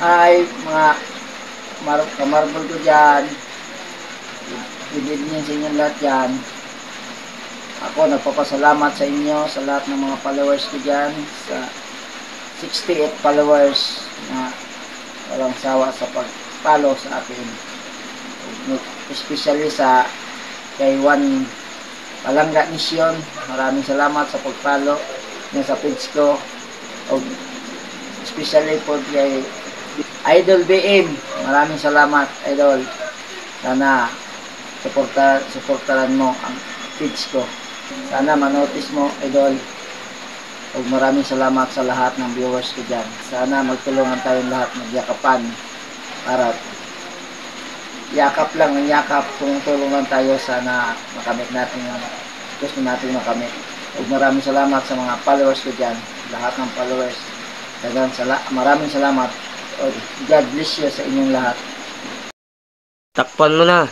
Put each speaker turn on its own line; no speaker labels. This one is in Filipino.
Ay, mga kamarbol ko dyan. Good evening sa inyong lahat dyan. Ako, nagpapasalamat sa inyo, sa lahat ng mga followers ko dyan, sa 68 followers na walang sawa sa pag-follow sa akin. Especially sa kay Juan Palangga Mission, maraming salamat sa pag-follow niya sa page ko. O, especially po kay Idol BM, maraming salamat Idol. Sana suportahan mo ang page ko. Sana manotice mo Idol. O, maraming salamat sa lahat ng viewers ko dyan. Sana magtulungan tayong lahat, magyakapan para yakap lang ng yakap, tulungan tayo, sana makamit natin ang gusto natin makamit. O, maraming salamat sa mga followers ko dyan, lahat ng followers. Maraming salamat. O, God bless you sa inyong lahat.
Takpan mo na.